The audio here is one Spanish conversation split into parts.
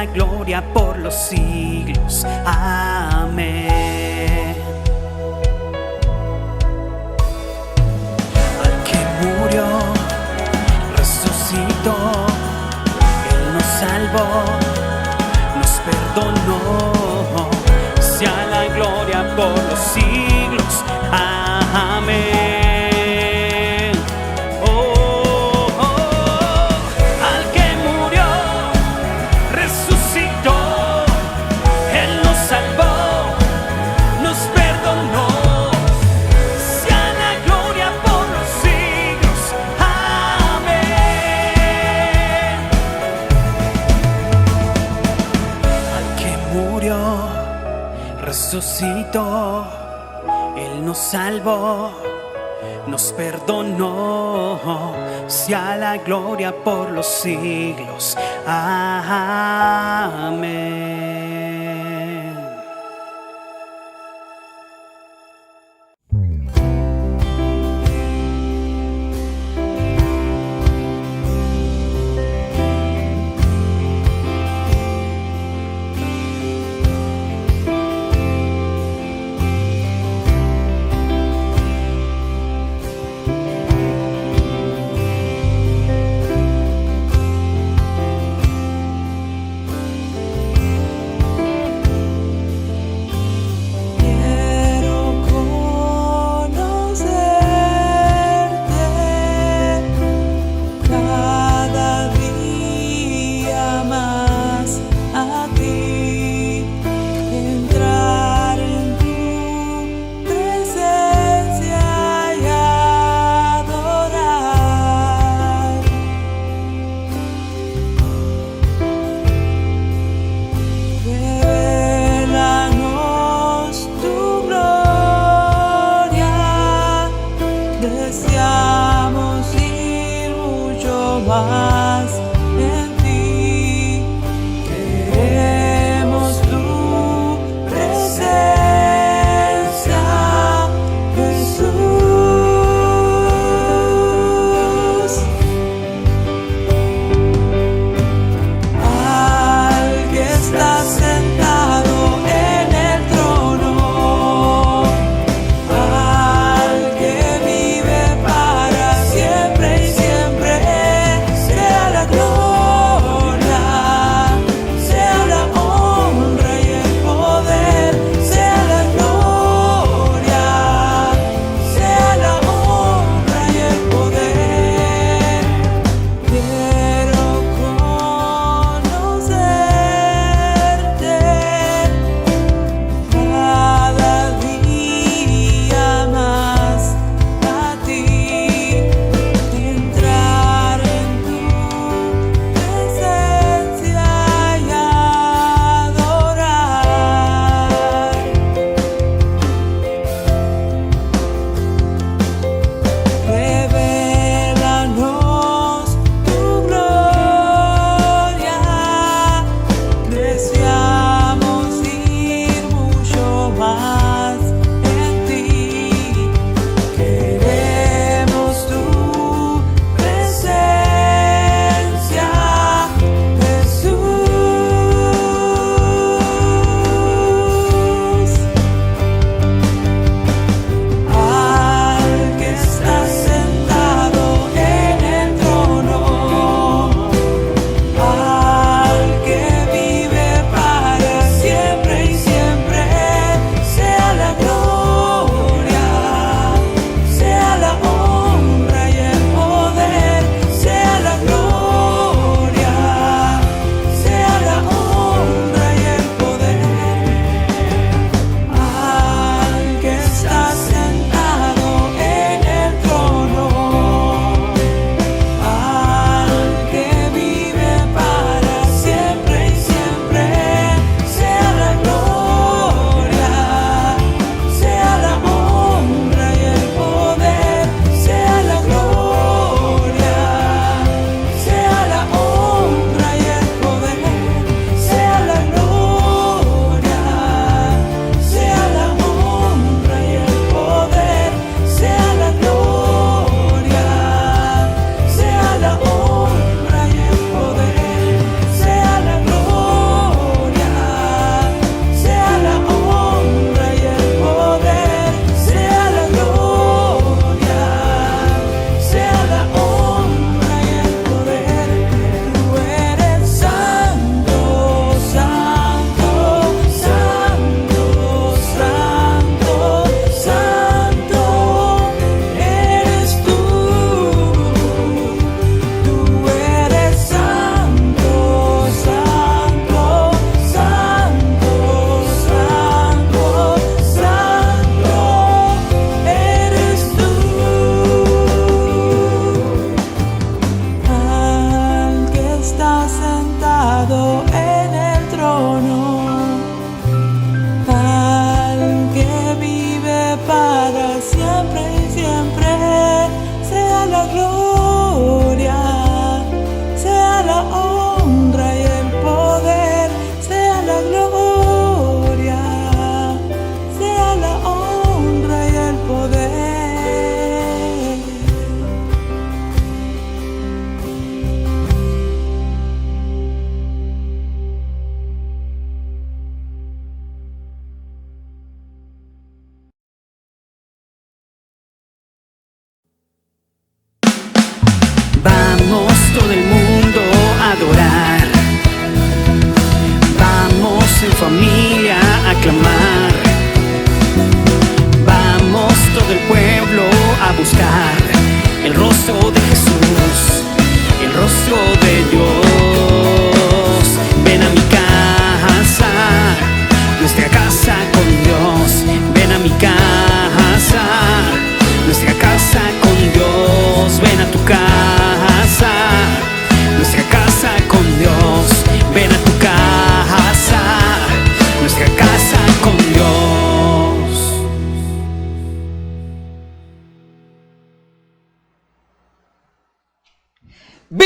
la gloria por los siglos. Amén. Al que murió, resucitó, Él nos salvó, nos perdonó. Sea la gloria por los siglos. Amén. Oh, oh. Al que murió, resucitó, Él nos salvó, nos perdonó. Sea la gloria por los siglos. Amén. Al que murió, resucitó, Él nos salvó, nos perdonó. Sea la gloria por los siglos. Amén.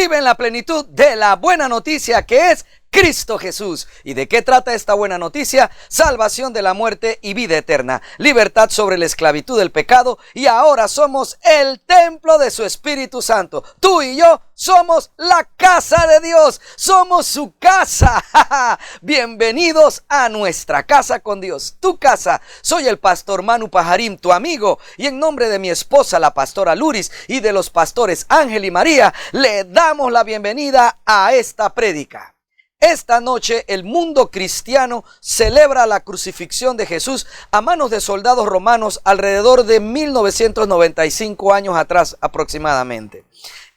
Vive en la plenitud de la buena noticia que es Cristo Jesús. ¿Y de qué trata esta buena noticia? Salvación de la muerte y vida eterna, libertad sobre la esclavitud del pecado, y ahora somos el templo de su Espíritu Santo. Tú y yo somos la casa de Dios, somos su casa. Bienvenidos a nuestra casa con Dios, tu casa. Soy el pastor Manu Pajarín, tu amigo, y en nombre de mi esposa, la pastora Luris, y de los pastores Ángel y María, le damos la bienvenida a esta prédica. Esta noche el mundo cristiano celebra la crucifixión de Jesús a manos de soldados romanos alrededor de 1995 años atrás aproximadamente.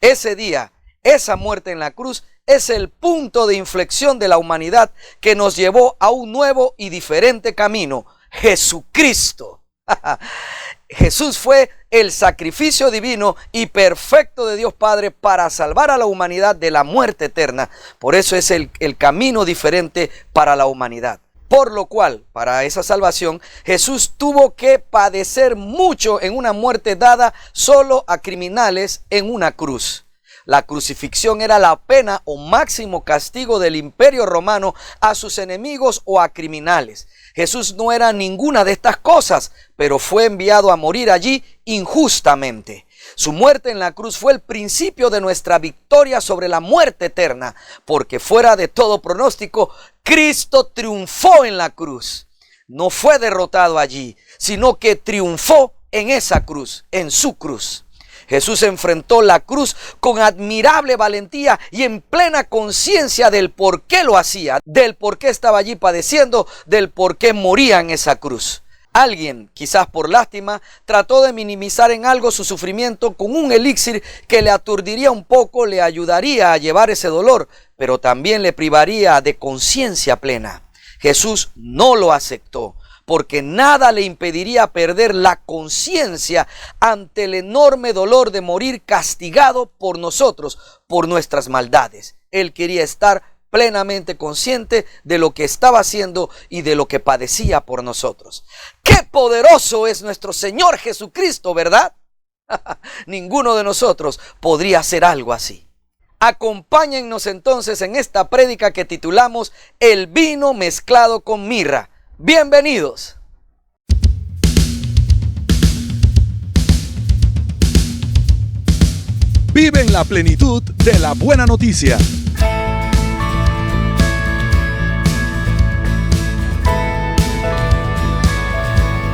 Ese día, esa muerte en la cruz es el punto de inflexión de la humanidad que nos llevó a un nuevo y diferente camino: Jesucristo. Jesús fue el sacrificio divino y perfecto de Dios Padre para salvar a la humanidad de la muerte eterna. Por eso es el camino diferente para la humanidad. Por lo cual, para esa salvación, Jesús tuvo que padecer mucho en una muerte dada solo a criminales en una cruz. La crucifixión era la pena o máximo castigo del imperio romano a sus enemigos o a criminales. Jesús no era ninguna de estas cosas, pero fue enviado a morir allí injustamente. Su muerte en la cruz fue el principio de nuestra victoria sobre la muerte eterna, porque fuera de todo pronóstico, Cristo triunfó en la cruz. No fue derrotado allí, sino que triunfó en esa cruz, en su cruz. Jesús enfrentó la cruz con admirable valentía y en plena conciencia del por qué lo hacía, del por qué estaba allí padeciendo, del por qué moría en esa cruz. Alguien, quizás por lástima, trató de minimizar en algo su sufrimiento con un elixir que le aturdiría un poco, le ayudaría a llevar ese dolor, pero también le privaría de conciencia plena. Jesús no lo aceptó, porque nada le impediría perder la conciencia ante el enorme dolor de morir castigado por nosotros, por nuestras maldades. Él quería estar plenamente consciente de lo que estaba haciendo y de lo que padecía por nosotros. ¡Qué poderoso es nuestro Señor Jesucristo!, ¿verdad? Ninguno de nosotros podría hacer algo así. Acompáñennos entonces en esta prédica que titulamos El vino mezclado con mirra. Bienvenidos. Vive en la plenitud de la buena noticia.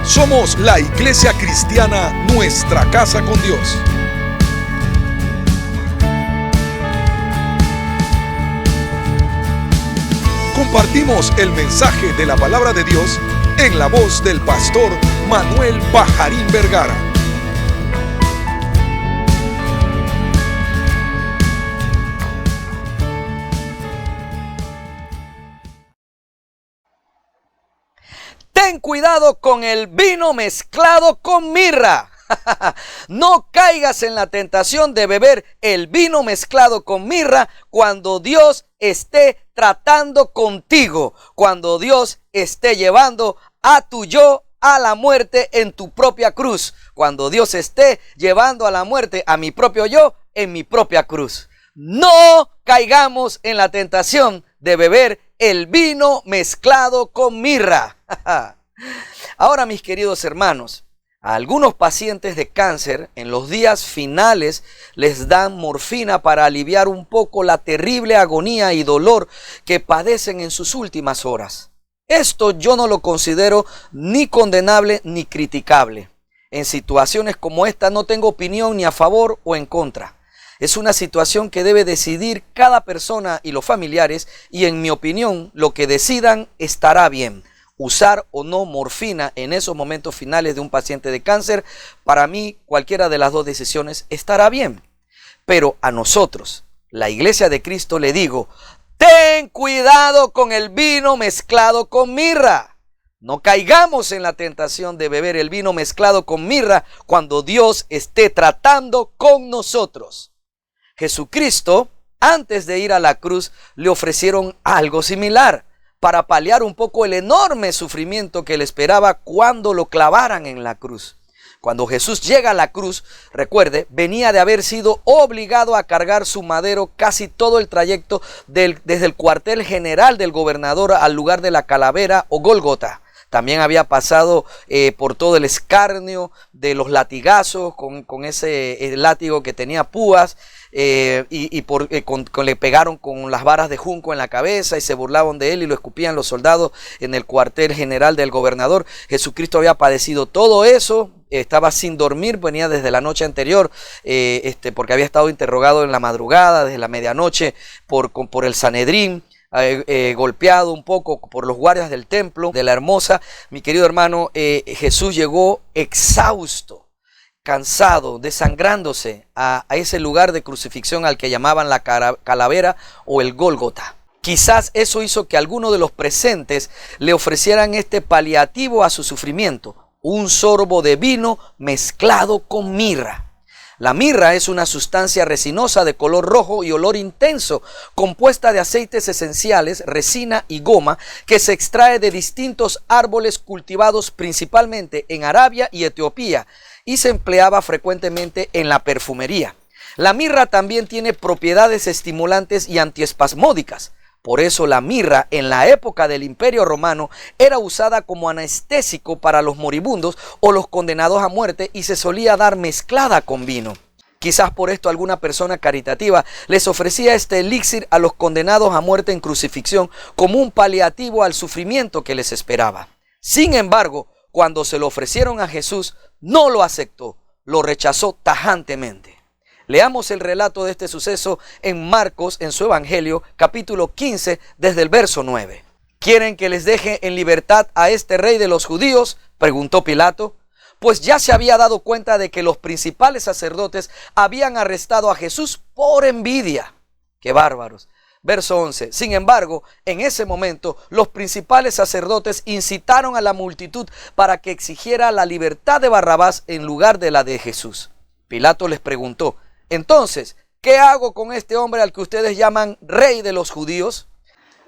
Somos la Iglesia Cristiana Nuestra Casa con Dios. Compartimos el mensaje de la palabra de Dios en la voz del pastor Manuel Pajarín Vergara. Ten cuidado con el vino mezclado con mirra. No caigas en la tentación de beber el vino mezclado con mirra cuando Dios esté tratando contigo, cuando Dios esté llevando a tu yo a la muerte en tu propia cruz, cuando Dios esté llevando a la muerte a mi propio yo en mi propia cruz. No caigamos en la tentación de beber el vino mezclado con mirra. Ahora, mis queridos hermanos, a algunos pacientes de cáncer en los días finales les dan morfina para aliviar un poco la terrible agonía y dolor que padecen en sus últimas horas. Esto yo no lo considero ni condenable ni criticable. En situaciones como esta no tengo opinión ni a favor o en contra. Es una situación que debe decidir cada persona y los familiares, y en mi opinión lo que decidan estará bien. Usar o no morfina en esos momentos finales de un paciente de cáncer, para mí cualquiera de las dos decisiones estará bien. Pero a nosotros, la Iglesia de Cristo, le digo: ten cuidado con el vino mezclado con mirra. No caigamos en la tentación de beber el vino mezclado con mirra cuando Dios esté tratando con nosotros. Jesucristo, antes de ir a la cruz, le ofrecieron algo similar para paliar un poco el enorme sufrimiento que le esperaba cuando lo clavaran en la cruz. Cuando Jesús llega a la cruz, recuerde, venía de haber sido obligado a cargar su madero casi todo el trayecto desde el cuartel general del gobernador al lugar de la calavera o Gólgota. También había pasado por todo el escarnio de los latigazos con ese látigo que tenía púas le pegaron con las varas de junco en la cabeza y se burlaban de él y lo escupían los soldados en el cuartel general del gobernador. Jesucristo había padecido todo eso, estaba sin dormir, venía desde la noche anterior porque había estado interrogado en la madrugada, desde la medianoche por el Sanedrín. Golpeado un poco por los guardias del templo de la Hermosa. Mi querido hermano, Jesús llegó exhausto, cansado, desangrándose a ese lugar de crucifixión al que llamaban la calavera o el Gólgota. Quizás eso hizo que algunos de los presentes le ofrecieran este paliativo a su sufrimiento, un sorbo de vino mezclado con mirra. La mirra es una sustancia resinosa de color rojo y olor intenso, compuesta de aceites esenciales, resina y goma, que se extrae de distintos árboles cultivados principalmente en Arabia y Etiopía y se empleaba frecuentemente en la perfumería. La mirra también tiene propiedades estimulantes y antiespasmódicas. Por eso la mirra en la época del Imperio Romano era usada como anestésico para los moribundos o los condenados a muerte y se solía dar mezclada con vino. Quizás por esto alguna persona caritativa les ofrecía este elixir a los condenados a muerte en crucifixión como un paliativo al sufrimiento que les esperaba. Sin embargo, cuando se lo ofrecieron a Jesús, no lo aceptó, lo rechazó tajantemente. Leamos el relato de este suceso en Marcos, en su Evangelio, capítulo 15, desde el verso 9. ¿Quieren que les deje en libertad a este rey de los judíos?, preguntó Pilato, pues ya se había dado cuenta de que los principales sacerdotes habían arrestado a Jesús por envidia. ¡Qué bárbaros! Verso 11. Sin embargo, en ese momento, los principales sacerdotes incitaron a la multitud para que exigiera la libertad de Barrabás en lugar de la de Jesús. Pilato les preguntó: entonces, ¿qué hago con este hombre al que ustedes llaman rey de los judíos?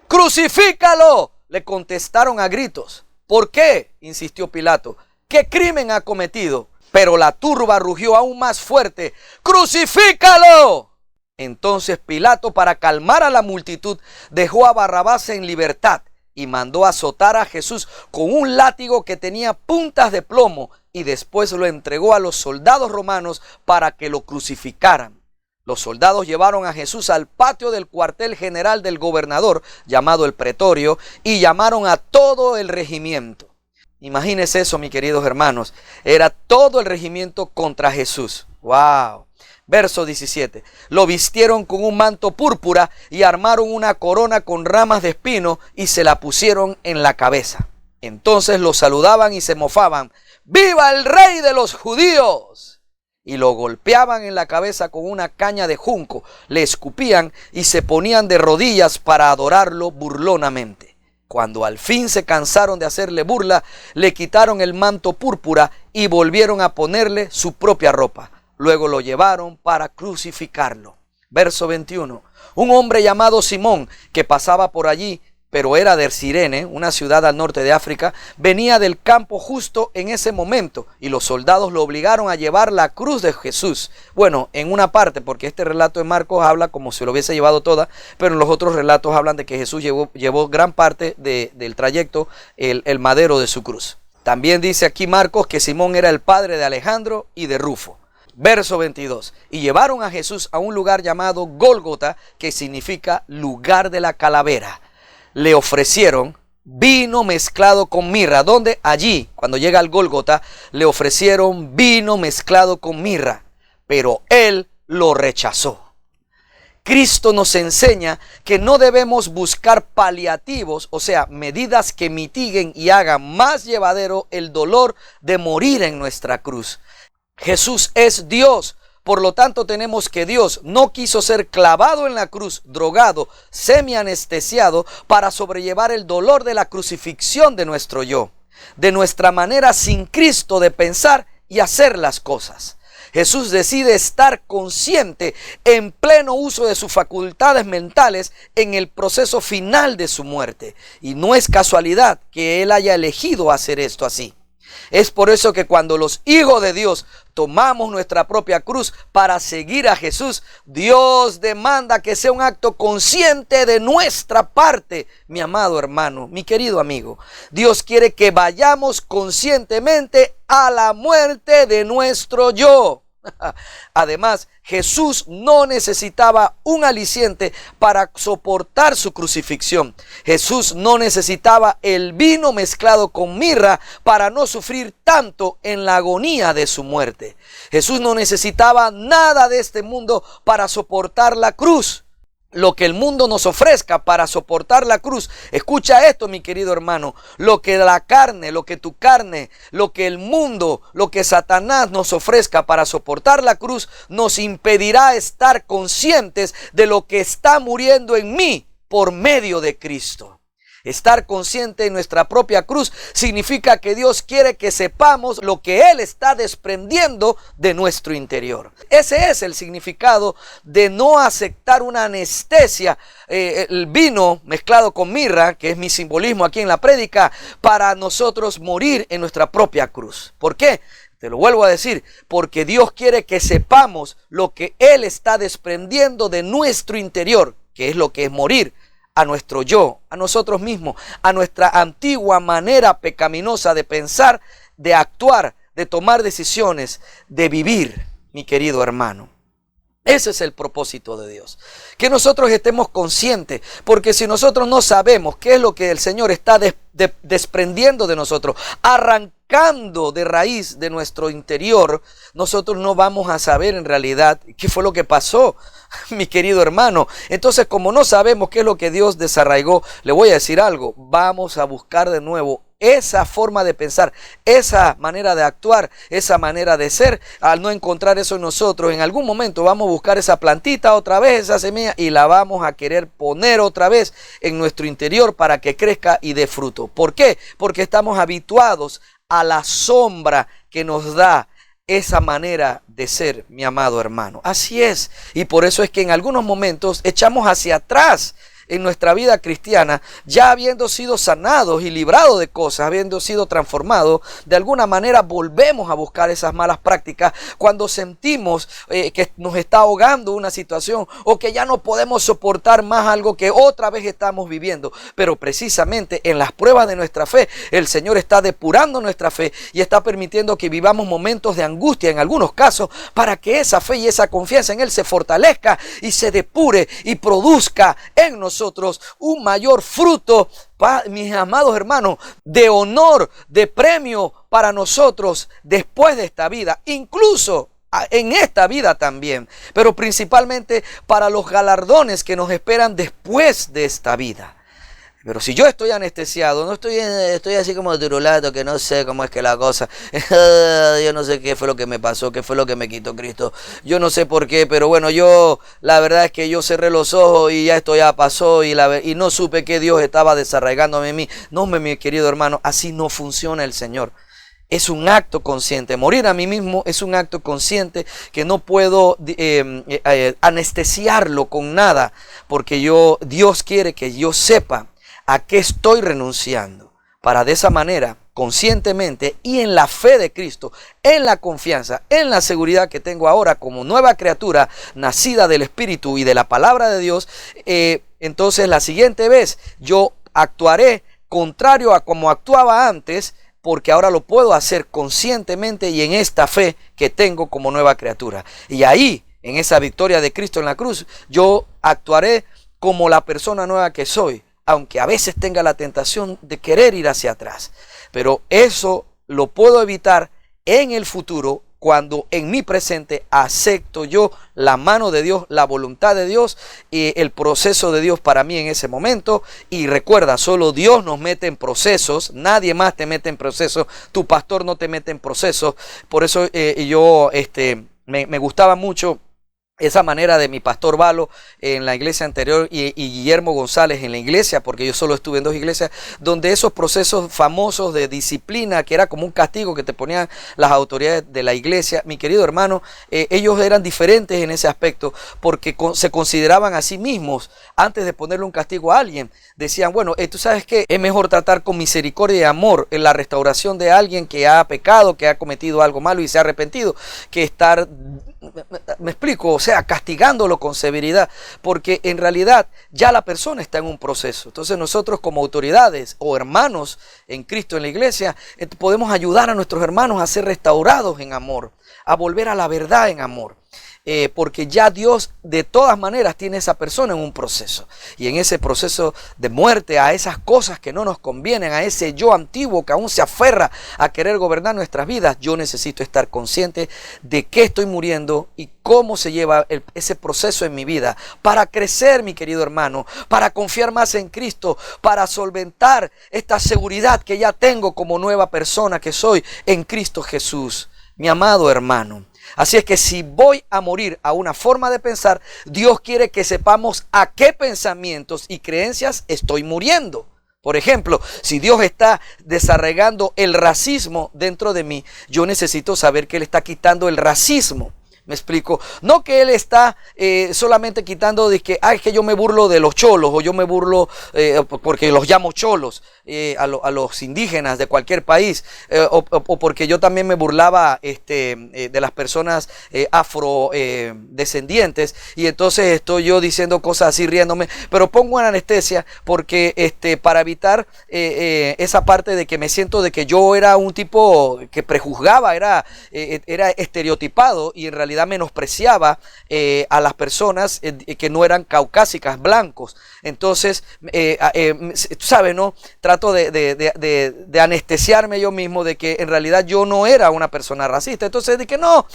¡Crucifícalo!, le contestaron a gritos. ¿Por qué?, insistió Pilato. ¿Qué crimen ha cometido? Pero la turba rugió aún más fuerte: ¡crucifícalo! Entonces Pilato, para calmar a la multitud, dejó a Barrabás en libertad y mandó azotar a Jesús con un látigo que tenía puntas de plomo y después lo entregó a los soldados romanos para que lo crucificaran. Los soldados llevaron a Jesús al patio del cuartel general del gobernador, llamado el Pretorio, y llamaron a todo el regimiento. Imagínense eso, mis queridos hermanos. Era todo el regimiento contra Jesús. ¡Wow! Verso 17. Lo vistieron con un manto púrpura y armaron una corona con ramas de espino y se la pusieron en la cabeza. Entonces lo saludaban y se mofaban: ¡viva el rey de los judíos! Y lo golpeaban en la cabeza con una caña de junco, le escupían y se ponían de rodillas para adorarlo burlonamente. Cuando al fin se cansaron de hacerle burla, le quitaron el manto púrpura y volvieron a ponerle su propia ropa. Luego lo llevaron para crucificarlo. Verso 21. Un hombre llamado Simón, que pasaba por allí, pero era de Cirene, una ciudad al norte de África, venía del campo justo en ese momento y los soldados lo obligaron a llevar la cruz de Jesús. Bueno, en una parte, porque este relato de Marcos habla como si lo hubiese llevado toda, pero en los otros relatos hablan de que Jesús llevó gran parte del trayecto, el madero de su cruz. También dice aquí Marcos que Simón era el padre de Alejandro y de Rufo. Verso 22. Y llevaron a Jesús a un lugar llamado Gólgota, que significa lugar de la calavera. Le ofrecieron vino mezclado con mirra. Donde allí, cuando llega al Gólgota, le ofrecieron vino mezclado con mirra, pero él lo rechazó. Cristo nos enseña que no debemos buscar paliativos, o sea, medidas que mitiguen y hagan más llevadero el dolor de morir en nuestra cruz. Jesús es Dios, por lo tanto tenemos que Dios no quiso ser clavado en la cruz, drogado, semi-anestesiado para sobrellevar el dolor de la crucifixión de nuestro yo, de nuestra manera sin Cristo de pensar y hacer las cosas. Jesús decide estar consciente en pleno uso de sus facultades mentales en el proceso final de su muerte. Y no es casualidad que Él haya elegido hacer esto así. Es por eso que cuando los hijos de Dios tomamos nuestra propia cruz para seguir a Jesús, Dios demanda que sea un acto consciente de nuestra parte, mi amado hermano, mi querido amigo. Dios quiere que vayamos conscientemente a la muerte de nuestro yo. Además, Jesús no necesitaba un aliciente para soportar su crucifixión. Jesús no necesitaba el vino mezclado con mirra para no sufrir tanto en la agonía de su muerte. Jesús no necesitaba nada de este mundo para soportar la cruz. Lo que el mundo nos ofrezca para soportar la cruz, escucha esto, mi querido hermano, lo que la carne, lo que tu carne, lo que el mundo, lo que Satanás nos ofrezca para soportar la cruz, nos impedirá estar conscientes de lo que está muriendo en mí por medio de Cristo. Estar consciente de nuestra propia cruz significa que Dios quiere que sepamos lo que Él está desprendiendo de nuestro interior. Ese es el significado de no aceptar una anestesia, el vino mezclado con mirra, que es mi simbolismo aquí en la prédica, para nosotros morir en nuestra propia cruz. ¿Por qué? Te lo vuelvo a decir, porque Dios quiere que sepamos lo que Él está desprendiendo de nuestro interior, que es lo que es morir a nuestro yo, a nosotros mismos, a nuestra antigua manera pecaminosa de pensar, de actuar, de tomar decisiones, de vivir, mi querido hermano. Ese es el propósito de Dios, que nosotros estemos conscientes, porque si nosotros no sabemos qué es lo que el Señor está desprendiendo de nosotros, arrancando de raíz de nuestro interior, nosotros no vamos a saber en realidad qué fue lo que pasó, mi querido hermano. Entonces, como no sabemos qué es lo que Dios desarraigó, le voy a decir algo, vamos a buscar de nuevo esa forma de pensar, esa manera de actuar, esa manera de ser. Al no encontrar eso en nosotros, en algún momento vamos a buscar esa plantita otra vez, esa semilla, y la vamos a querer poner otra vez en nuestro interior para que crezca y dé fruto. ¿Por qué? Porque estamos habituados a la sombra que nos da esa manera de ser, mi amado hermano. Así es. Y por eso es que en algunos momentos echamos hacia atrás en nuestra vida cristiana, ya habiendo sido sanados y librados de cosas, habiendo sido transformados, de alguna manera volvemos a buscar esas malas prácticas cuando sentimos que nos está ahogando una situación o que ya no podemos soportar más algo que otra vez estamos viviendo. Pero precisamente en las pruebas de nuestra fe, el Señor está depurando nuestra fe y está permitiendo que vivamos momentos de angustia en algunos casos para que esa fe y esa confianza en Él se fortalezca y se depure y produzca en nosotros un mayor fruto, mis amados hermanos, de honor, de premio para nosotros después de esta vida, incluso en esta vida también, pero principalmente para los galardones que nos esperan después de esta vida. Pero si yo estoy anestesiado, no estoy así como turulato, que no sé cómo es que la cosa, yo no sé qué fue lo que me pasó, qué fue lo que me quitó Cristo, yo no sé por qué, pero bueno, la verdad es que yo cerré los ojos y ya esto ya pasó y no supe que Dios estaba desarraigándome en mí. No, mi querido hermano, así no funciona el Señor. Es un acto consciente. Morir a mí mismo es un acto consciente que no puedo anestesiarlo con nada, porque Dios quiere que yo sepa a qué estoy renunciando, para de esa manera, conscientemente y en la fe de Cristo, en la confianza, en la seguridad que tengo ahora como nueva criatura, nacida del Espíritu y de la palabra de Dios, entonces la siguiente vez yo actuaré contrario a como actuaba antes, porque ahora lo puedo hacer conscientemente y en esta fe que tengo como nueva criatura. Y ahí, en esa victoria de Cristo en la cruz, yo actuaré como la persona nueva que soy, aunque a veces tenga la tentación de querer ir hacia atrás. Pero eso lo puedo evitar en el futuro cuando en mi presente acepto yo la mano de Dios, la voluntad de Dios y el proceso de Dios para mí en ese momento. Y recuerda, solo Dios nos mete en procesos, nadie más te mete en procesos, tu pastor no te mete en procesos. Por eso me gustaba mucho esa manera de mi pastor Valo en la iglesia anterior y Guillermo González en la iglesia, porque yo solo estuve en 2 iglesias, donde esos procesos famosos de disciplina, que era como un castigo que te ponían las autoridades de la iglesia, mi querido hermano, ellos eran diferentes en ese aspecto, porque se consideraban a sí mismos, antes de ponerle un castigo a alguien, decían, bueno, tú sabes que es mejor tratar con misericordia y amor en la restauración de alguien que ha pecado, que ha cometido algo malo y se ha arrepentido, que estar... Me explico, o sea, castigándolo con severidad, porque en realidad ya la persona está en un proceso. Entonces nosotros como autoridades o hermanos en Cristo en la iglesia, podemos ayudar a nuestros hermanos a ser restaurados en amor, a volver a la verdad en amor. Porque ya Dios de todas maneras tiene a esa persona en un proceso, y en ese proceso de muerte a esas cosas que no nos convienen, a ese yo antiguo que aún se aferra a querer gobernar nuestras vidas, yo necesito estar consciente de qué estoy muriendo y cómo se lleva ese proceso en mi vida, para crecer, mi querido hermano, para confiar más en Cristo, para solventar esta seguridad que ya tengo como nueva persona que soy en Cristo Jesús, mi amado hermano. Así es que si voy a morir a una forma de pensar, Dios quiere que sepamos a qué pensamientos y creencias estoy muriendo. Por ejemplo, si Dios está desarraigando el racismo dentro de mí, yo necesito saber que Él está quitando el racismo. ¿Me explico? No que Él está solamente quitando de que, es que yo me burlo de los cholos, o yo me burlo porque los llamo cholos a los indígenas de cualquier país, o porque yo también me burlaba de las personas afrodescendientes, y entonces estoy yo diciendo cosas así, riéndome, pero pongo en anestesia porque para evitar esa parte de que me siento de que yo era un tipo que prejuzgaba, era estereotipado, y en realidad menospreciaba a las personas que no eran caucásicas, blancos. Entonces, tú sabes, ¿no? Trato de anestesiarme yo mismo de que en realidad yo no era una persona racista. Entonces, de que no,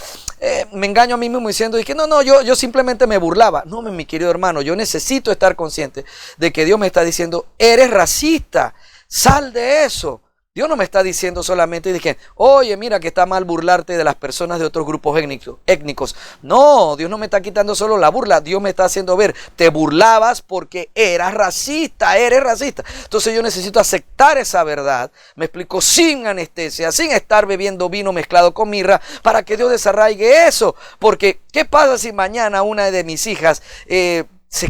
me engaño a mí mismo diciendo de que no, yo simplemente me burlaba. No, mi querido hermano, yo necesito estar consciente de que Dios me está diciendo, eres racista, sal de eso. Dios no me está diciendo solamente de que, oye, mira que está mal burlarte de las personas de otros grupos étnicos. No, Dios no me está quitando solo la burla. Dios me está haciendo ver, te burlabas porque eras racista, eres racista. Entonces yo necesito aceptar esa verdad, me explico, sin anestesia, sin estar bebiendo vino mezclado con mirra, para que Dios desarraigue eso. Porque, ¿qué pasa si mañana una de mis hijas se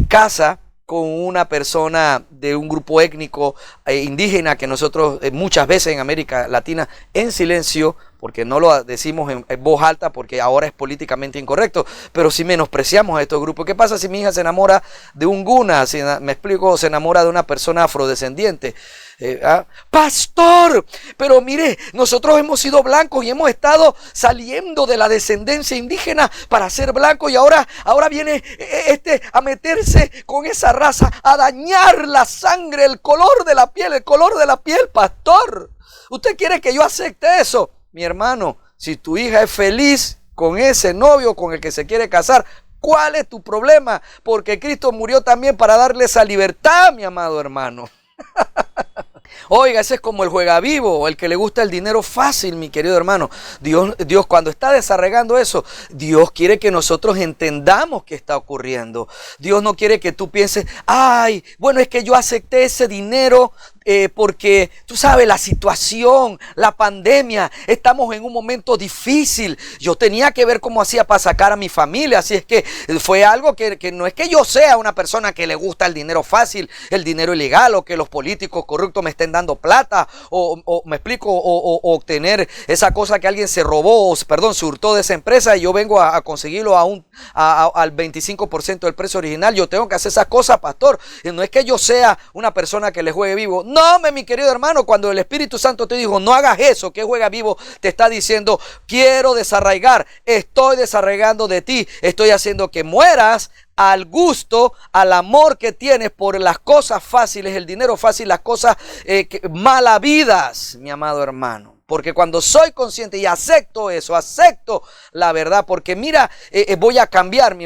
casa con una persona de un grupo étnico indígena, que nosotros muchas veces en América Latina en silencio, porque no lo decimos en voz alta porque ahora es políticamente incorrecto, pero si menospreciamos a estos grupos? ¿Qué pasa si mi hija se enamora de un guna, me explico, se enamora de una persona afrodescendiente? Pastor, pero mire, nosotros hemos sido blancos y hemos estado saliendo de la descendencia indígena para ser blancos, y ahora viene a meterse con esa raza, a dañar la sangre, el color de la piel, pastor. ¿Usted quiere que yo acepte eso? Mi hermano, si tu hija es feliz con ese novio con el que se quiere casar, ¿cuál es tu problema? Porque Cristo murió también para darle esa libertad, mi amado hermano. Oiga, ese es como el juega vivo, o el que le gusta el dinero fácil, mi querido hermano. Dios cuando está desarraigando eso, Dios quiere que nosotros entendamos qué está ocurriendo. Dios no quiere que tú pienses, bueno, es que yo acepté ese dinero porque tú sabes, la situación, la pandemia, estamos en un momento difícil. Yo tenía que ver cómo hacía para sacar a mi familia. Así es que fue algo que no es que yo sea una persona que le gusta el dinero fácil, el dinero ilegal, o que los políticos corruptos me estén dando plata, o me explico, o obtener esa cosa que alguien se robó, se hurtó de esa empresa, y yo vengo a conseguirlo al 25% del precio original. Yo tengo que hacer esas cosas, pastor. Y no es que yo sea una persona que le juegue vivo. No, mi querido hermano, cuando el Espíritu Santo te dijo, no hagas eso, que juega vivo, te está diciendo, quiero desarraigar, estoy desarraigando de ti, estoy haciendo que mueras al gusto, al amor que tienes por las cosas fáciles, el dinero fácil, las cosas malavidas, mi amado hermano. Porque cuando soy consciente y acepto eso, acepto la verdad, porque mira, voy a cambiar,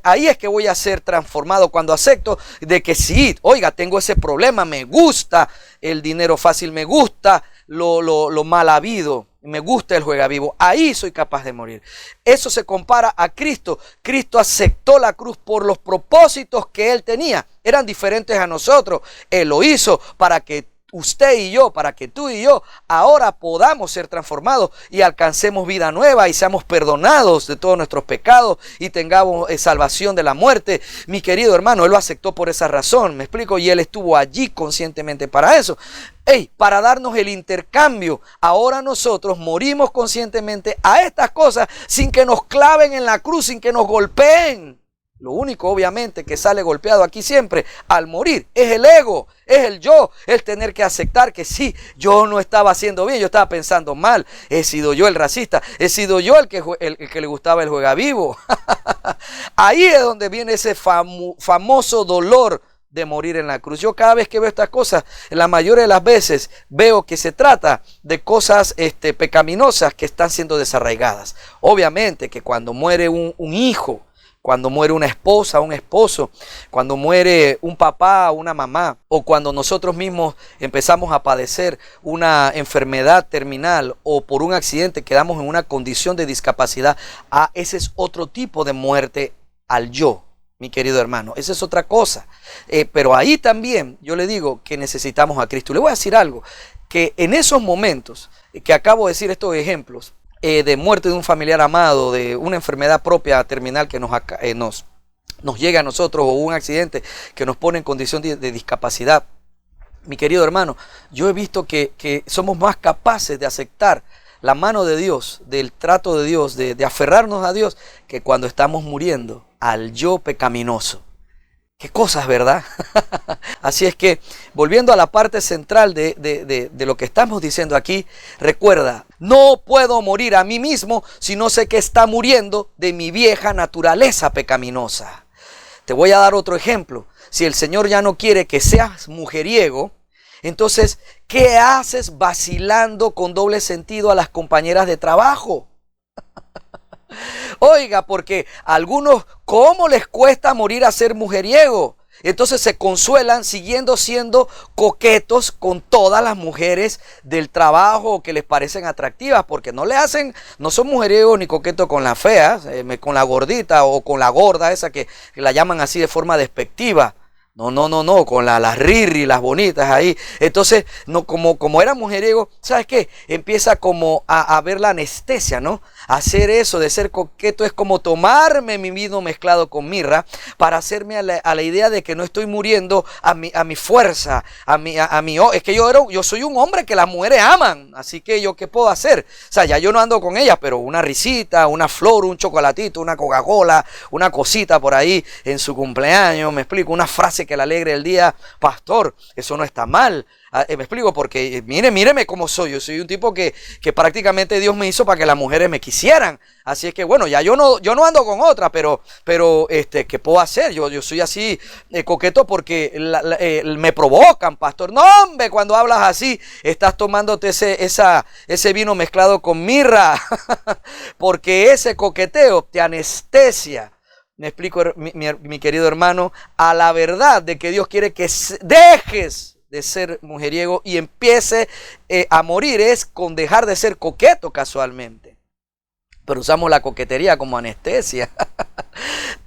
ahí es que voy a ser transformado, cuando acepto de que sí, oiga, tengo ese problema, me gusta el dinero fácil, me gusta lo mal habido, me gusta el juega vivo, ahí soy capaz de morir. Eso se compara a Cristo. Cristo aceptó la cruz por los propósitos que Él tenía. Eran diferentes a nosotros. Él lo hizo para que usted y yo, para que tú y yo ahora podamos ser transformados y alcancemos vida nueva y seamos perdonados de todos nuestros pecados y tengamos salvación de la muerte. Mi querido hermano, Él lo aceptó por esa razón, me explico, y Él estuvo allí conscientemente para eso. Para darnos el intercambio. Ahora nosotros morimos conscientemente a estas cosas sin que nos claven en la cruz, sin que nos golpeen. Lo único, obviamente, que sale golpeado aquí siempre al morir es el ego, es el yo, el tener que aceptar que sí, yo no estaba haciendo bien, yo estaba pensando mal, he sido yo el racista, he sido yo el que le gustaba el juega vivo. Ahí es donde viene ese famoso dolor de morir en la cruz. Yo cada vez que veo estas cosas, la mayoría de las veces veo que se trata de cosas pecaminosas que están siendo desarraigadas. Obviamente que cuando muere un hijo, cuando muere una esposa, un esposo, cuando muere un papá, una mamá, o cuando nosotros mismos empezamos a padecer una enfermedad terminal o por un accidente quedamos en una condición de discapacidad, ese es otro tipo de muerte al yo, mi querido hermano. Esa es otra cosa. Pero ahí también yo le digo que necesitamos a Cristo. Le voy a decir algo, que en esos momentos que acabo de decir estos ejemplos, de muerte de un familiar amado, de una enfermedad propia terminal que nos llega a nosotros, o un accidente que nos pone en condición de discapacidad, mi querido hermano, yo he visto que somos más capaces de aceptar la mano de Dios, del trato de Dios, de aferrarnos a Dios, que cuando estamos muriendo al yo pecaminoso. Qué cosas, ¿verdad? Así es que, volviendo a la parte central de lo que estamos diciendo aquí, recuerda, no puedo morir a mí mismo si no sé que está muriendo de mi vieja naturaleza pecaminosa. Te voy a dar otro ejemplo. Si el Señor ya no quiere que seas mujeriego, entonces, ¿qué haces vacilando con doble sentido a las compañeras de trabajo? Oiga, porque a algunos, ¿cómo les cuesta morir a ser mujeriego? Entonces se consuelan siguiendo siendo coquetos con todas las mujeres del trabajo que les parecen atractivas, porque no son mujeriegos ni coquetos con las feas, con la gordita o con la gorda esa que la llaman así de forma despectiva. No, con las riri, las bonitas ahí. Entonces, no, como era mujeriego, ¿sabes qué? Empieza como a ver la anestesia, ¿no? Hacer eso de ser coqueto es como tomarme mi vino mezclado con mirra para hacerme a la idea de que no estoy muriendo a mi fuerza, es que yo soy un hombre que las mujeres aman, así que yo ¿qué puedo hacer? O sea, ya yo no ando con ellas, pero una risita, una flor, un chocolatito, una Coca-Cola, una cosita por ahí en su cumpleaños, me explico, una frase que le alegre el día, pastor, eso no está mal. Me explico, porque míreme cómo soy. Yo soy un tipo que prácticamente Dios me hizo para que las mujeres me quisieran. Así es que bueno, ya yo no ando con otra, pero ¿qué puedo hacer? Yo soy así coqueto porque me provocan, pastor. No, hombre, cuando hablas así, estás tomándote ese vino mezclado con mirra, porque ese coqueteo te anestesia. Me explico, mi querido hermano, a la verdad de que Dios quiere que dejes de ser mujeriego y empiece a morir es con dejar de ser coqueto casualmente. Pero usamos la coquetería como anestesia.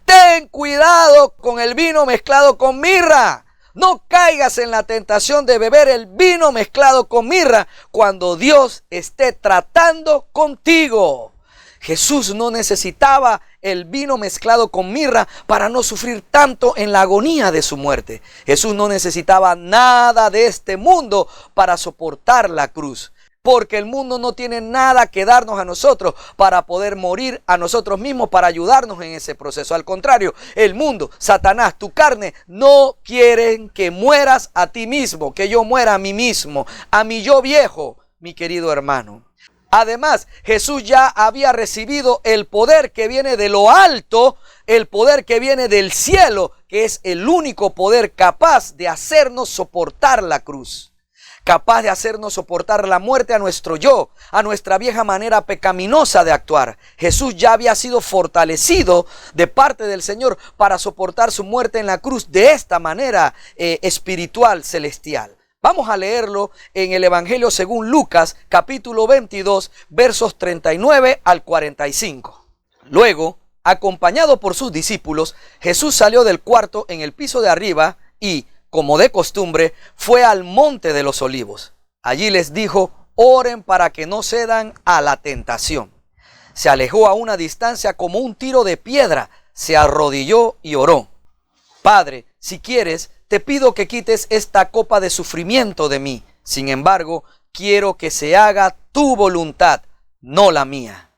Ten cuidado con el vino mezclado con mirra. No caigas en la tentación de beber el vino mezclado con mirra cuando Dios esté tratando contigo. Jesús no necesitaba el vino mezclado con mirra para no sufrir tanto en la agonía de su muerte. Jesús no necesitaba nada de este mundo para soportar la cruz, porque el mundo no tiene nada que darnos a nosotros para poder morir a nosotros mismos, para ayudarnos en ese proceso. Al contrario, el mundo, Satanás, tu carne, no quieren que mueras a ti mismo, que yo muera a mí mismo, a mi yo viejo, mi querido hermano. Además, Jesús ya había recibido el poder que viene de lo alto, el poder que viene del cielo, que es el único poder capaz de hacernos soportar la cruz, capaz de hacernos soportar la muerte a nuestro yo, a nuestra vieja manera pecaminosa de actuar. Jesús ya había sido fortalecido de parte del Señor para soportar su muerte en la cruz de esta manera espiritual, celestial. Vamos a leerlo en el Evangelio según Lucas, capítulo 22, versos 39 al 45. Luego, acompañado por sus discípulos, Jesús salió del cuarto en el piso de arriba y, como de costumbre, fue al monte de los olivos. Allí les dijo: oren para que no cedan a la tentación. Se alejó a una distancia como un tiro de piedra, se arrodilló y oró: Padre, si quieres, te pido que quites esta copa de sufrimiento de mí. Sin embargo, quiero que se haga tu voluntad, no la mía.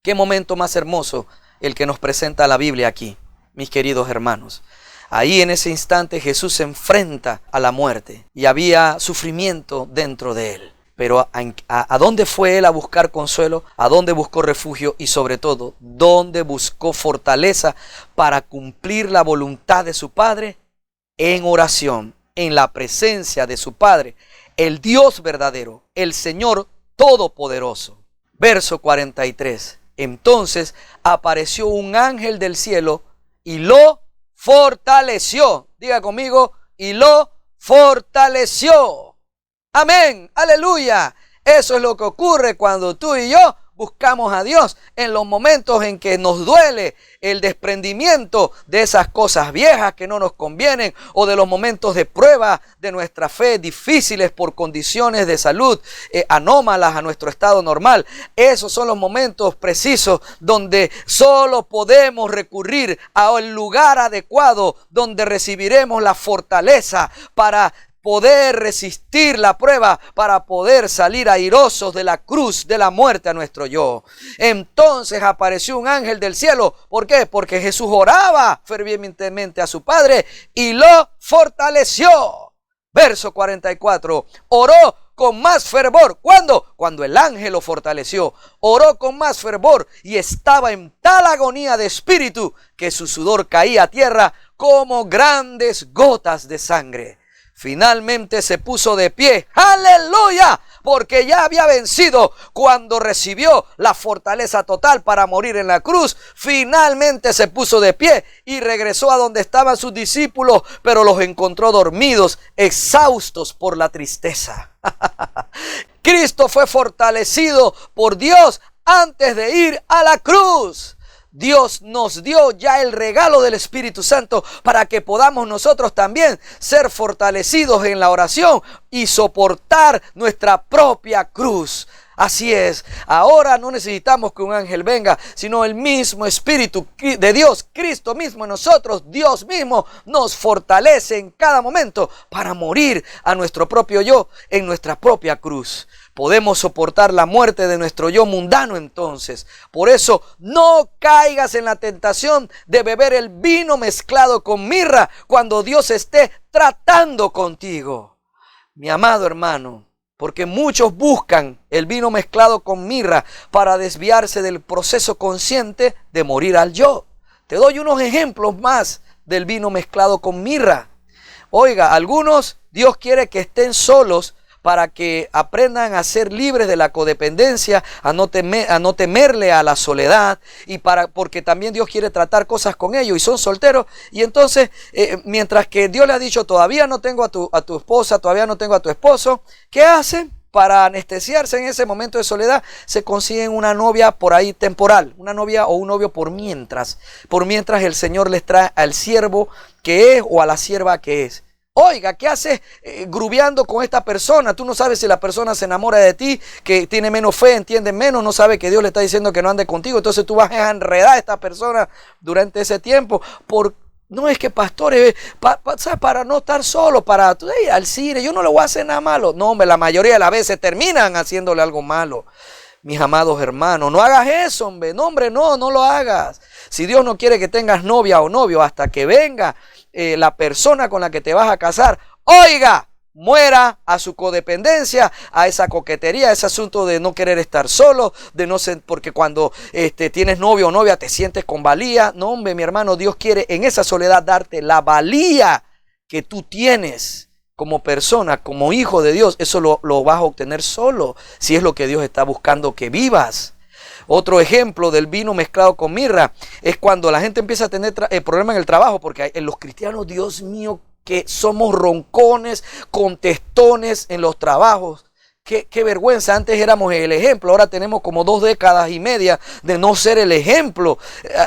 Qué momento más hermoso el que nos presenta la Biblia aquí, mis queridos hermanos. Ahí en ese instante Jesús se enfrenta a la muerte y había sufrimiento dentro de él. Pero ¿a dónde fue él a buscar consuelo? ¿A dónde buscó refugio? Y sobre todo, ¿dónde buscó fortaleza para cumplir la voluntad de su Padre? En oración, en la presencia de su Padre, el Dios verdadero, el Señor Todopoderoso. Verso 43. Entonces apareció un ángel del cielo y lo fortaleció. Diga conmigo: y lo fortaleció. Amén, aleluya. Eso es lo que ocurre cuando tú y yo buscamos a Dios en los momentos en que nos duele el desprendimiento de esas cosas viejas que no nos convienen, o de los momentos de prueba de nuestra fe difíciles por condiciones de salud anómalas a nuestro estado normal. Esos son los momentos precisos donde solo podemos recurrir al lugar adecuado, donde recibiremos la fortaleza para poder resistir la prueba, para poder salir airosos de la cruz de la muerte a nuestro yo. Entonces apareció un ángel del cielo. ¿Por qué? Porque Jesús oraba fervientemente a su Padre y lo fortaleció. Verso 44. Oró con más fervor. ¿Cuándo? Cuando el ángel lo fortaleció. Oró con más fervor y estaba en tal agonía de espíritu que su sudor caía a tierra como grandes gotas de sangre. Finalmente se puso de pie, aleluya, porque ya había vencido cuando recibió la fortaleza total para morir en la cruz. Finalmente se puso de pie y regresó a donde estaban sus discípulos, pero los encontró dormidos, exhaustos por la tristeza. Cristo fue fortalecido por Dios antes de ir a la cruz. Dios nos dio ya el regalo del Espíritu Santo para que podamos nosotros también ser fortalecidos en la oración y soportar nuestra propia cruz. Así es, ahora no necesitamos que un ángel venga, sino el mismo Espíritu de Dios, Cristo mismo en nosotros, Dios mismo nos fortalece en cada momento para morir a nuestro propio yo en nuestra propia cruz. Podemos soportar la muerte de nuestro yo mundano entonces. Por eso no caigas en la tentación de beber el vino mezclado con mirra cuando Dios esté tratando contigo. Mi amado hermano, porque muchos buscan el vino mezclado con mirra para desviarse del proceso consciente de morir al yo. Te doy unos ejemplos más del vino mezclado con mirra. Oiga, algunos Dios quiere que estén solos para que aprendan a ser libres de la codependencia, a no temerle a la soledad, y porque también Dios quiere tratar cosas con ellos y son solteros. Y entonces, mientras que Dios le ha dicho: todavía no tengo a tu esposa, todavía no tengo a tu esposo, ¿qué hacen? Para anestesiarse en ese momento de soledad, se consiguen una novia por ahí temporal, una novia o un novio por mientras el Señor les trae al siervo que es o a la sierva que es. Oiga, ¿qué haces grubeando con esta persona? Tú no sabes si la persona se enamora de ti, que tiene menos fe, entiende menos, no sabe que Dios le está diciendo que no ande contigo. Entonces tú vas a enredar a esta persona durante ese tiempo. No es que, pastores, para no estar solo, para tú ir al cine, yo no le voy a hacer nada malo. No, hombre, la mayoría de las veces terminan haciéndole algo malo. Mis amados hermanos, no hagas eso, hombre. No, hombre, no lo hagas. Si Dios no quiere que tengas novia o novio hasta que venga la persona con la que te vas a casar, oiga, muera a su codependencia, a esa coquetería, a ese asunto de no querer estar solo, de no ser, porque cuando tienes novio o novia te sientes con valía. No, hombre, mi hermano, Dios quiere en esa soledad darte la valía que tú tienes como persona, como hijo de Dios. Eso lo vas a obtener solo, si es lo que Dios está buscando que vivas. Otro ejemplo del vino mezclado con mirra es cuando la gente empieza a tener problemas en el trabajo, porque en los cristianos, Dios mío, que somos roncones, contestones en los trabajos. Qué vergüenza, antes éramos el ejemplo, ahora tenemos como 2 décadas y media de no ser el ejemplo.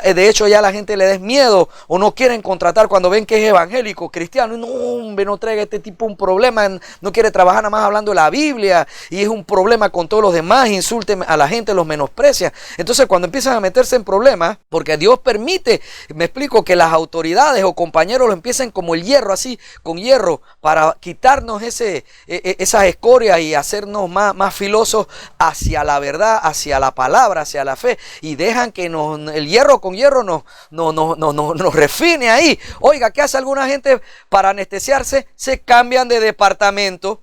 De hecho ya la gente le da miedo o no quieren contratar cuando ven que es evangélico, cristiano. No, hombre, no traiga este tipo un problema, no quiere trabajar nada más hablando de la Biblia y es un problema con todos los demás, insulten a la gente, los menosprecia. Entonces cuando empiezan a meterse en problemas, porque Dios permite, me explico, que las autoridades o compañeros lo empiecen como el hierro, así, con hierro, para quitarnos esas escorias y hacernos más filosos hacia la verdad, hacia la palabra, hacia la fe, y dejan que el hierro con hierro nos refine ahí. Oiga, ¿qué hace alguna gente para anestesiarse? Se cambian de departamento.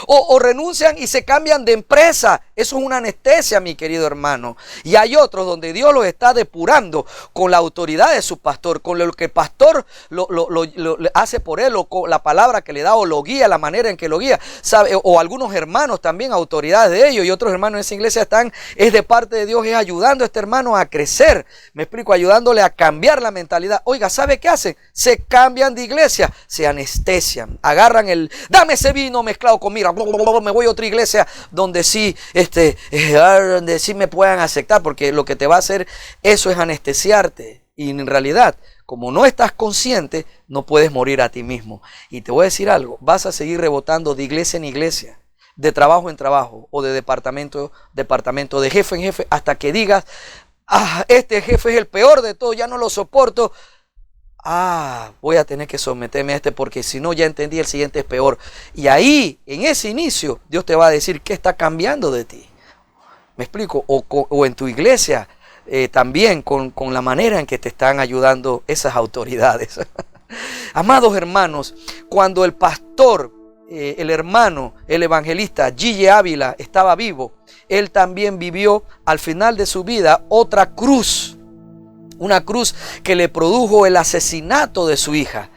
O renuncian y se cambian de empresa. Eso es una anestesia, mi querido hermano. Y hay otros donde Dios los está depurando con la autoridad de su pastor, con lo que el pastor lo hace por él, o con la palabra que le da, o lo guía, la manera en que lo guía, ¿sabe? O algunos hermanos también, autoridades de ellos, y otros hermanos en esa iglesia es de parte de Dios, es ayudando a este hermano a crecer. Me explico, ayudándole a cambiar la mentalidad. Oiga, ¿sabe qué hacen? Se cambian de iglesia, se anestesian, agarran dame ese vino mezclado con mira, me voy a otra iglesia donde sí, donde sí me puedan aceptar, porque lo que te va a hacer eso es anestesiarte. Y en realidad, como no estás consciente, no puedes morir a ti mismo. Y te voy a decir algo, vas a seguir rebotando de iglesia en iglesia, de trabajo en trabajo, o de departamento en departamento, de jefe en jefe, hasta que digas, este jefe es el peor de todo, ya no lo soporto. Voy a tener que someterme a porque si no ya entendí, el siguiente es peor. Y ahí, en ese inicio, Dios te va a decir qué está cambiando de ti. ¿Me explico? O en tu iglesia también con la manera en que te están ayudando esas autoridades. Amados hermanos, cuando el pastor, el hermano, el evangelista G.J. Ávila estaba vivo, él también vivió al final de su vida otra cruz. Una cruz que le produjo el asesinato de su hija.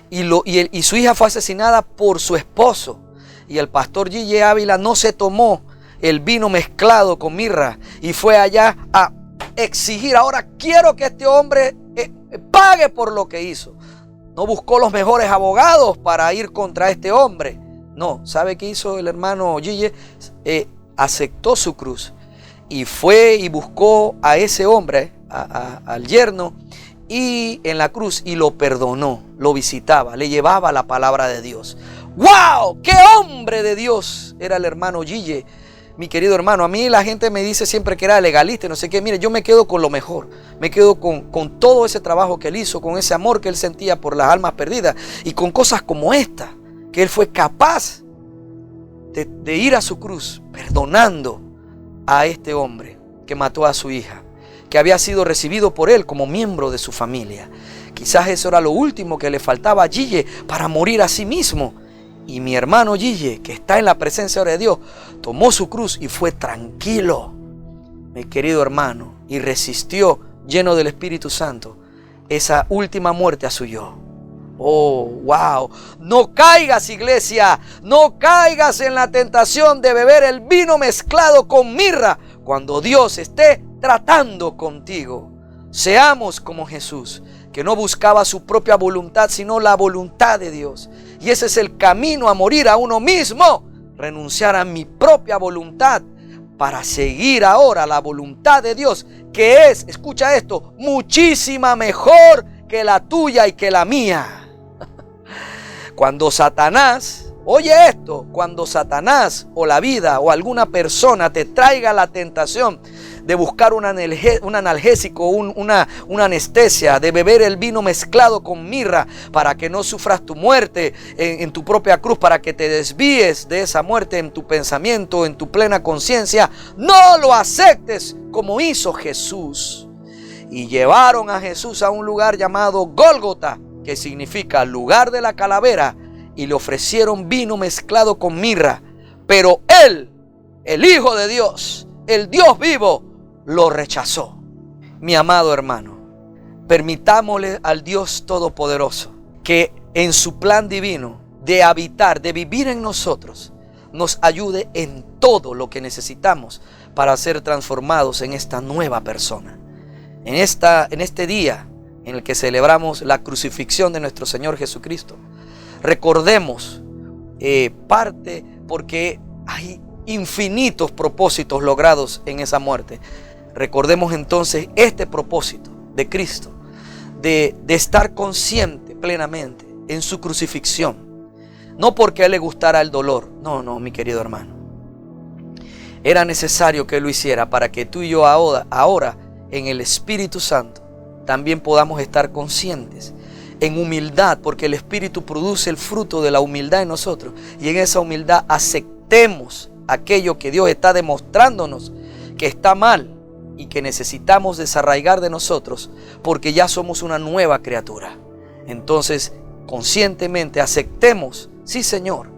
Y su hija fue asesinada por su esposo. Y el pastor G.J. Ávila no se tomó el vino mezclado con mirra y fue allá a exigir, ahora quiero que este hombre pague por lo que hizo. No buscó los mejores abogados para ir contra este hombre. No, ¿sabe qué hizo el hermano G.J.? Aceptó su cruz y fue y buscó a ese hombre, al yerno, y en la cruz, y lo perdonó, lo visitaba, le llevaba la palabra de Dios. ¡Wow! ¡Qué hombre de Dios era el hermano G.J.! Mi querido hermano, a mí la gente me dice siempre que era legalista y no sé qué. Mire, yo me quedo con lo mejor, me quedo con todo ese trabajo que él hizo, con ese amor que él sentía por las almas perdidas, y con cosas como esta, que él fue capaz de ir a su cruz perdonando a este hombre que mató a su hija, que había sido recibido por él como miembro de su familia. Quizás eso era lo último que le faltaba a G.J. para morir a sí mismo. Y mi hermano G.J., que está en la presencia de Dios, tomó su cruz y fue tranquilo, mi querido hermano, y resistió, lleno del Espíritu Santo, esa última muerte a su yo. Oh, wow. No caigas, iglesia, no caigas en la tentación de beber el vino mezclado con mirra cuando Dios esté tratando contigo. Seamos como Jesús, que no buscaba su propia voluntad, sino la voluntad de Dios. Y ese es el camino a morir a uno mismo, renunciar a mi propia voluntad para seguir ahora la voluntad de Dios, que es, escucha esto, muchísima mejor que la tuya y que la mía. Cuando Satanás, oye esto, cuando Satanás o la vida o alguna persona te traiga la tentación de buscar un analgésico, una anestesia, de beber el vino mezclado con mirra para que no sufras tu muerte en tu propia cruz, para que te desvíes de esa muerte en tu pensamiento, en tu plena conciencia, no lo aceptes como hizo Jesús. Y llevaron a Jesús a un lugar llamado Gólgota, que significa lugar de la calavera, y le ofrecieron vino mezclado con mirra. Pero él, el Hijo de Dios, el Dios vivo, lo rechazó. Mi amado hermano, permitámosle al Dios Todopoderoso que en su plan divino de habitar, de vivir en nosotros, nos ayude en todo lo que necesitamos para ser transformados en esta nueva persona. En este día en el que celebramos la crucifixión de nuestro Señor Jesucristo, recordemos parte, porque hay infinitos propósitos logrados en esa muerte. Recordemos entonces este propósito de Cristo, de estar consciente plenamente en su crucifixión. No porque a Él le gustara el dolor, no, mi querido hermano. Era necesario que Él lo hiciera para que tú y yo ahora en el Espíritu Santo también podamos estar conscientes en humildad, porque el Espíritu produce el fruto de la humildad en nosotros, y en esa humildad aceptemos aquello que Dios está demostrándonos que está mal y que necesitamos desarraigar de nosotros, porque ya somos una nueva criatura. Entonces, conscientemente aceptemos: sí, Señor,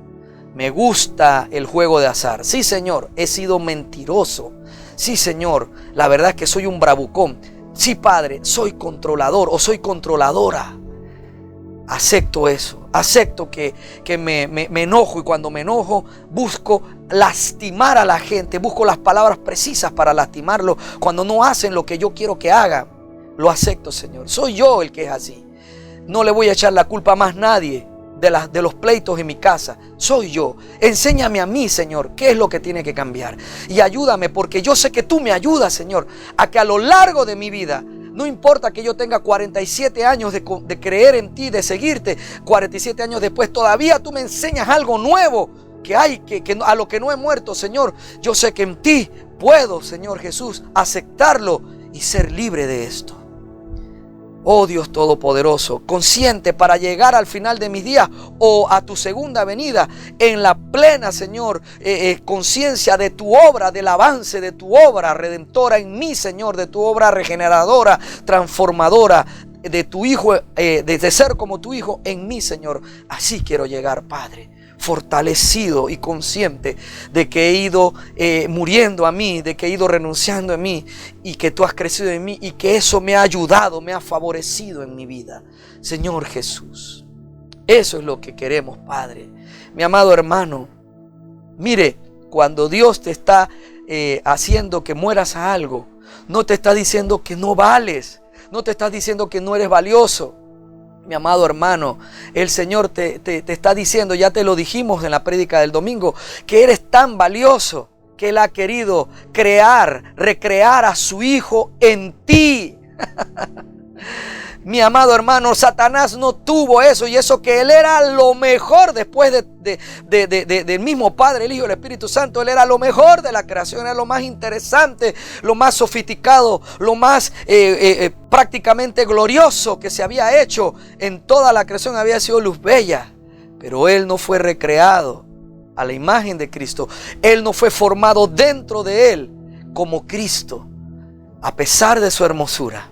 me gusta el juego de azar. Sí, Señor, he sido mentiroso. Sí, Señor, la verdad es que soy un bravucón. Sí, Padre, soy controlador o soy controladora. Acepto eso. Acepto que me enojo, y cuando me enojo busco lastimar a la gente. Busco las palabras precisas para lastimarlo cuando no hacen lo que yo quiero que hagan. Lo acepto, Señor. Soy yo el que es así. No le voy a echar la culpa a más nadie de los pleitos en mi casa. Soy yo. Enséñame a mí, Señor, qué es lo que tiene que cambiar. Y ayúdame, porque yo sé que tú me ayudas, Señor, a que a lo largo de mi vida, no importa que yo tenga 47 años de creer en ti, de seguirte, 47 años después, todavía tú me enseñas algo nuevo que hay, que a lo que no he muerto, Señor. Yo sé que en ti puedo, Señor Jesús, aceptarlo y ser libre de esto. Oh Dios Todopoderoso, consciente para llegar al final de mis días o a tu segunda venida en la plena, Señor, conciencia de tu obra, del avance de tu obra redentora en mí, Señor, de tu obra regeneradora, transformadora, de tu Hijo, de ser como tu Hijo en mí, Señor. Así quiero llegar, Padre, fortalecido y consciente de que he ido muriendo a mí, de que he ido renunciando a mí, y que tú has crecido en mí, y que eso me ha ayudado, me ha favorecido en mi vida. Señor Jesús, eso es lo que queremos, Padre. Mi amado hermano, mire, cuando Dios te está haciendo que mueras a algo, no te está diciendo que no vales, no te está diciendo que no eres valioso. Mi amado hermano, el Señor te está diciendo, ya te lo dijimos en la prédica del domingo, que eres tan valioso que Él ha querido recrear a su Hijo en ti. Mi amado hermano, Satanás no tuvo eso, y eso que Él era lo mejor después del mismo Padre, el Hijo y el Espíritu Santo. Él era lo mejor de la creación, era lo más interesante, lo más sofisticado, lo más prácticamente glorioso que se había hecho en toda la creación. Había sido luz bella, pero Él no fue recreado a la imagen de Cristo. Él no fue formado dentro de Él como Cristo, a pesar de su hermosura.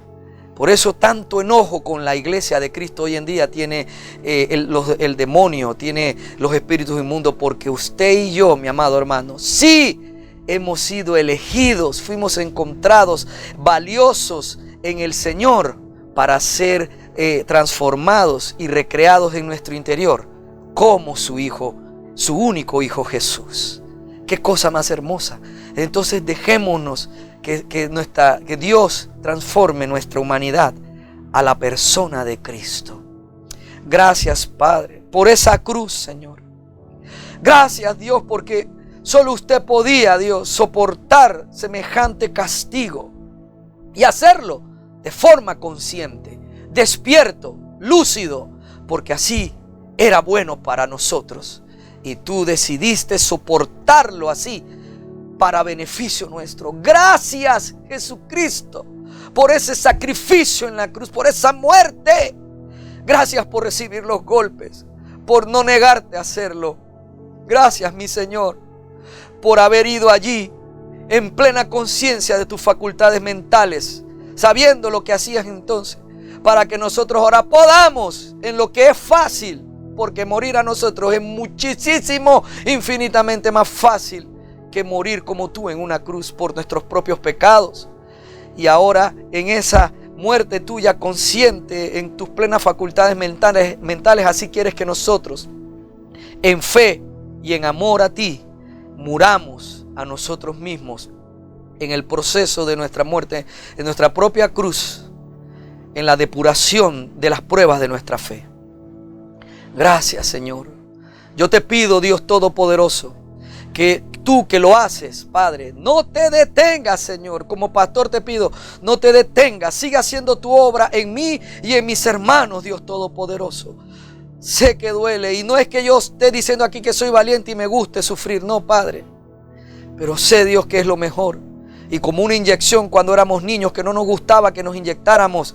Por eso tanto enojo con la iglesia de Cristo hoy en día tiene el demonio, tiene los espíritus inmundos, porque usted y yo, mi amado hermano, sí hemos sido elegidos, fuimos encontrados valiosos en el Señor para ser transformados y recreados en nuestro interior como su Hijo, su único Hijo Jesús. Qué cosa más hermosa. Entonces dejémonos que Dios transforme nuestra humanidad a la persona de Cristo. Gracias, Padre, por esa cruz, Señor. Gracias, Dios, porque solo usted podía, Dios, soportar semejante castigo y hacerlo de forma consciente, despierto, lúcido, porque así era bueno para nosotros. Y tú decidiste soportarlo así para beneficio nuestro. Gracias, Jesucristo, por ese sacrificio en la cruz, por esa muerte. Gracias por recibir los golpes, por no negarte a hacerlo. Gracias, mi Señor, por haber ido allí en plena conciencia de tus facultades mentales, sabiendo lo que hacías entonces, para que nosotros ahora podamos, en lo que es fácil, porque morir a nosotros es muchísimo, infinitamente más fácil que morir como tú en una cruz por nuestros propios pecados. Y ahora en esa muerte tuya consciente, en tus plenas facultades mentales, así quieres que nosotros, en fe y en amor a ti, muramos a nosotros mismos en el proceso de nuestra muerte, en nuestra propia cruz, en la depuración de las pruebas de nuestra fe. Gracias, Señor. Yo te pido, Dios Todopoderoso, que tú que lo haces, Padre, no te detengas, Señor. Como pastor te pido, no te detengas. Siga haciendo tu obra en mí y en mis hermanos, Dios Todopoderoso. Sé que duele y no es que yo esté diciendo aquí que soy valiente y me guste sufrir, no, Padre. Pero sé, Dios, que es lo mejor. Y como una inyección cuando éramos niños que no nos gustaba que nos inyectáramos,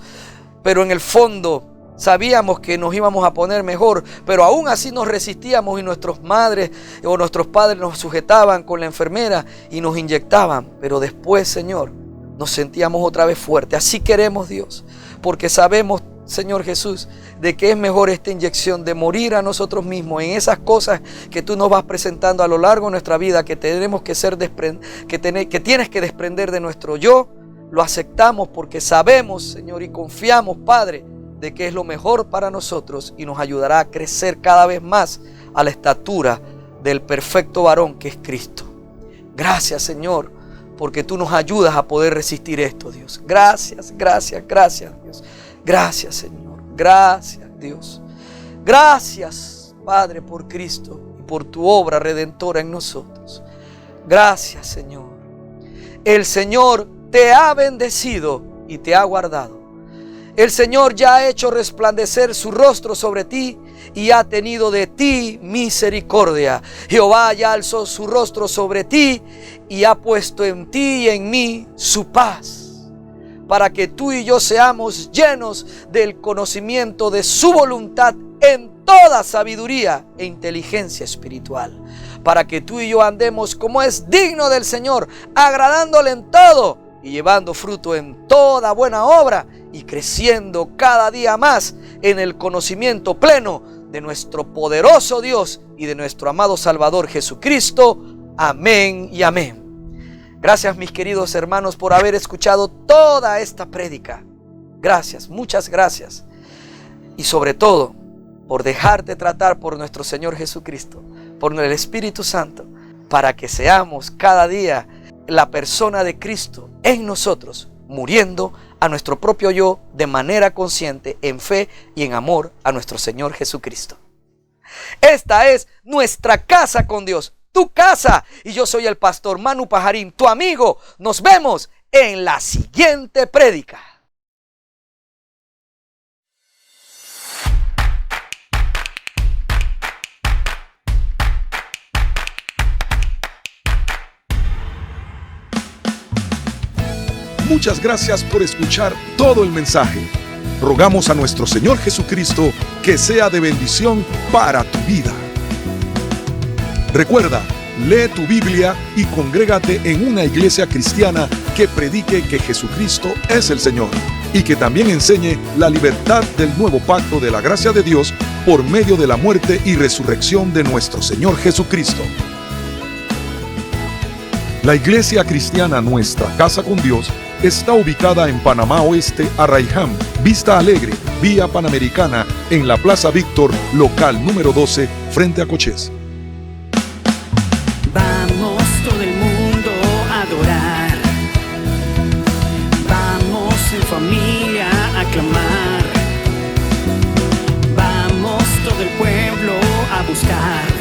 pero en el fondo sabíamos que nos íbamos a poner mejor, pero aún así nos resistíamos y nuestras madres o nuestros padres nos sujetaban con la enfermera y nos inyectaban. Pero después, Señor, nos sentíamos otra vez fuertes. Así queremos, Dios, porque sabemos, Señor Jesús, de que es mejor esta inyección de morir a nosotros mismos en esas cosas que tú nos vas presentando a lo largo de nuestra vida, que tenemos que ser que tienes que desprender de nuestro yo. Lo aceptamos porque sabemos, Señor, y confiamos, Padre, de que es lo mejor para nosotros y nos ayudará a crecer cada vez más a la estatura del perfecto varón que es Cristo. Gracias, Señor, porque tú nos ayudas a poder resistir esto, Dios. Gracias, gracias, gracias, Dios. Gracias, Señor. Gracias, Dios. Gracias, Padre, por Cristo y por tu obra redentora en nosotros. Gracias, Señor. El Señor te ha bendecido y te ha guardado. El Señor ya ha hecho resplandecer su rostro sobre ti y ha tenido de ti misericordia. Jehová ya alzó su rostro sobre ti y ha puesto en ti y en mí su paz, para que tú y yo seamos llenos del conocimiento de su voluntad en toda sabiduría e inteligencia espiritual, para que tú y yo andemos como es digno del Señor, agradándole en todo y llevando fruto en toda buena obra y creciendo cada día más en el conocimiento pleno de nuestro poderoso Dios y de nuestro amado Salvador Jesucristo. Amén y amén. Gracias, mis queridos hermanos, por haber escuchado toda esta prédica. Gracias, muchas gracias. Y sobre todo, por dejarte tratar por nuestro Señor Jesucristo, por el Espíritu Santo, para que seamos cada día la persona de Cristo en nosotros, muriendo a nuestro propio yo de manera consciente, en fe y en amor a nuestro Señor Jesucristo. Esta es nuestra casa con Dios, tu casa. Y yo soy el pastor Manu Pajarín, tu amigo. Nos vemos en la siguiente prédica. Muchas gracias por escuchar todo el mensaje. Rogamos a nuestro Señor Jesucristo que sea de bendición para tu vida. Recuerda, lee tu Biblia y congrégate en una iglesia cristiana que predique que Jesucristo es el Señor y que también enseñe la libertad del nuevo pacto de la gracia de Dios por medio de la muerte y resurrección de nuestro Señor Jesucristo. La iglesia cristiana Nuestra Casa con Dios está ubicada en Panamá Oeste, Arraiján, Vista Alegre, Vía Panamericana, en la Plaza Víctor, local número 12, frente a Cochés. Vamos todo el mundo a adorar. Vamos en familia a clamar. Vamos todo el pueblo a buscar.